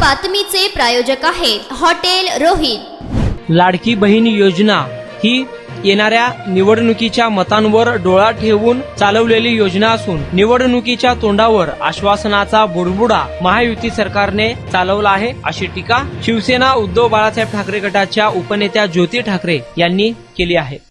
बातमीचे प्रायोजक आहेत हॉटेल रोहित। लाडकी बहीण योजना ही येणाऱ्या निवडणुकीच्या मतांवर डोळा ठेवून चालवलेली योजना असून निवडणुकीच्या तोंडावर आश्वासनाचा बुडबुडा महायुती सरकारने चालवला आहे, अशी टीका शिवसेना उद्धव बाळासाहेब ठाकरे गटाच्या उपनेत्या ज्योती ठाकरे यांनी केली आहे।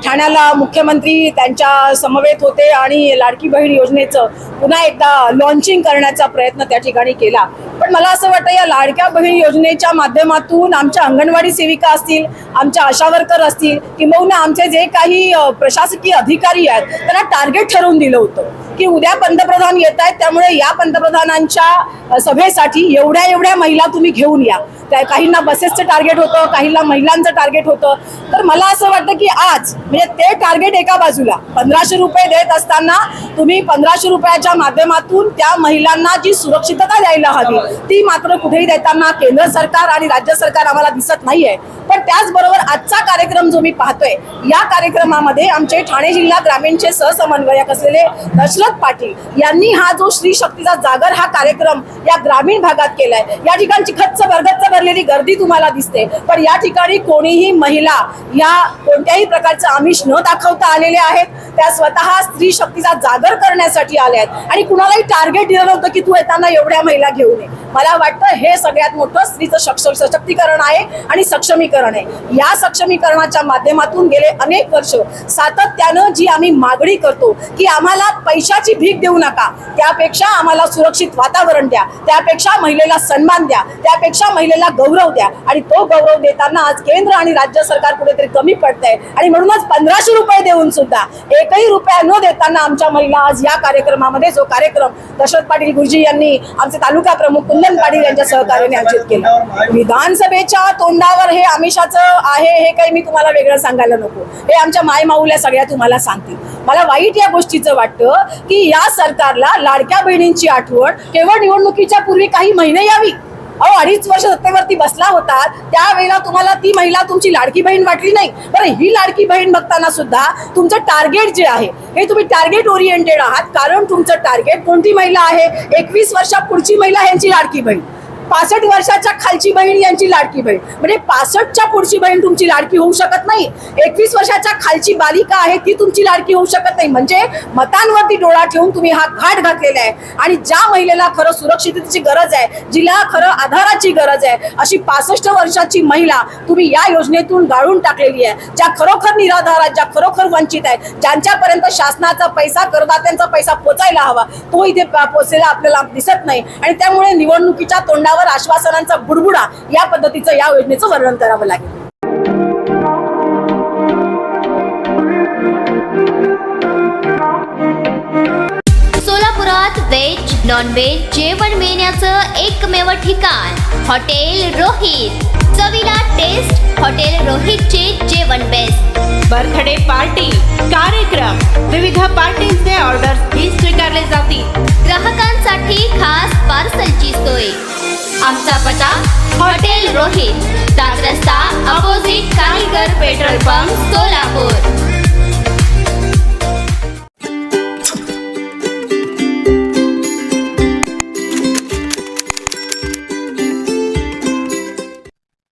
ठाण्याला मुख्यमंत्री त्यांच्या समवेत होते आणि लाडकी बहीण योजनेचं पुन्हा एकदा लॉन्चिंग करण्याचा प्रयत्न त्या ठिकाणी केला। पण मला असं वाटतं या लाडक्या बहीण योजनेच्या माध्यमातून आमच्या अंगणवाडी सेविका असतील, आमच्या आशा वर्कर असतील, किंबहुना आमचे जे काही प्रशासकीय अधिकारी आहेत त्यांना टार्गेट ठरवून दिलं होतं की उद्या पंतप्रधान येत आहेत, त्यामुळे या पंतप्रधानांच्या सभेसाठी एवढ्या महिला तुम्ही घेऊन या। त्या काहींना बसेसचं टार्गेट होतं, काहींना महिलांचं टार्गेट होतं। तर मला असं वाटतं की आज म्हणजे ते टार्गेट एका बाजूला 1500 रुपये देत असताना तुम्ही 1500 रुपयाच्या माध्यमातून त्या महिलांना जी सुरक्षितता द्यायला हवी ती मात्र कुठेही देताना केंद्र सरकार आणि राज्य सरकार आम्हाला दिसत नाहीये। पण त्याचबरोबर आजचा कार्यक्रम जो मी पाहतोय या कार्यक्रमामध्ये आमचे ठाणे जिल्हा ग्रामीणचे सहसमन्वयक असलेले दशरथ पाटील यांनी हा जो श्री शक्तीचा जागर हा कार्यक्रम या ग्रामीण भागात केलाय। या ठिकाणची खच्च भरलेली गर्दी तुम्हाला दिसते, पण या ठिकाणी कोणीही महिला या कोणत्याही प्रकारचं आमिष न दाखवता आलेले आहेत। त्या स्वतः स्त्री शक्तीचा जागर करण्यासाठी आल्या आहेत आणि कुणालाही टार्गेट दिलं नव्हतं की तू येताना एवढ्या महिला घेऊन ये। मला वाटतं हे सगळ्यात मोठं स्त्रीचं सशक्तीकरण आहे आणि सक्षमीकरण आहे। या सक्षमीकरणाच्या माध्यमातून गेले अनेक वर्ष सातत्यानं जी आम्ही मागणी करतो की आम्हाला पैशाची भीक देऊ नका, त्यापेक्षा आम्हाला सुरक्षित वातावरण द्या, त्यापेक्षा महिलेला सन्मान द्या, त्यापेक्षा महिलेला गौरव द्या, आणि तो गौरव देताना आज केंद्र आणि राज्य सरकार कुठेतरी कमी पडतंय आणि म्हणूनच 1500 रुपये देऊन सुद्धा एकही रुपया न देताना आमच्या महिला आज या कार्यक्रमामध्ये जो कार्यक्रम दशरथ पाटील गुरुजी यांनी आमचे तालुका प्रमुख कुंदन पाटील यांच्या सहकार्याने आयोजित केला। विधानसभेच्या तोंडावर हे आमिषाचं आहे हे काही मी तुम्हाला वेगळं सांगायला नको, हे आमच्या मायमाऊल्या सगळ्या तुम्हाला सांगतील। मला वाईट या गोष्टीचं वाटतं की या सरकारला लाडक्या बहिणींची आठवण केवळ निवडणुकीच्या पूर्वी काही महिने यावी। 2.5 वर्ष सत्तेवरती बसला होता त्यावेळेला तुम्हाला ती महिला तुमची लाडकी बहीण वाटली नाही। बरं, ही लाडकी बहीण बघताना सुद्धा तुमचं टार्गेट जे आहे हे तुम्ही टार्गेट ओरिएंटेड आहात, कारण तुमचं टार्गेट कोणती महिला आहे, 21 वर्षा पुढची महिला यांची लाडकी बहीण, 65 वर्षाच्या खालची बहीण यांची लाडकी बहीण, म्हणजे 65च्या पुढची बहीण तुमची लाडकी होऊ शकत नाही। 21 वर्षाच्या खालची बालिका आहे ती तुमची लाडकी होऊ शकत नाही। म्हणजे मतांवरती डोळा ठेवून तुम्ही हा घाट घातलेला आहे आणि ज्या महिलेला खरं सुरक्षिततेची गरज आहे, जिला खरं आधाराची गरज आहे, अशी 65 वर्षाची महिला तुम्ही या योजनेतून गाळून टाकलेली आहे। ज्या खरोखर निराधार आहेत, ज्या खरोखर वंचित आहेत, ज्यांच्यापर्यंत शासनाचा पैसा, करदात्यांचा पैसा पोचायला हवा तो इथे पोचलेला आपल्याला दिसत नाही आणि त्यामुळे निवडणुकीच्या तोंडावर आश्वासनांचा बुडबुडा या पद्धतीचं या योजनेचं वर्णन करावं लागेल। सोलापुरात व्हेज नॉन व्हेज जेवण मिळण्याचं एकमेव ठिकाण हॉटेल रोहित। चवीला टेस्ट, हॉटेल रोहितचे जेवण बेस्ट। बर्थडे पार्टी, कार्यक्रम, विविध पार्टींचे ऑर्डर्स ही स्वीकारले जातील। ग्राहकांसाठी खास पार्सलची सोय। आमचा पत्ता हॉटेल रोहित, दास रस्ता opposite Kaligar petrol pump, Solapur.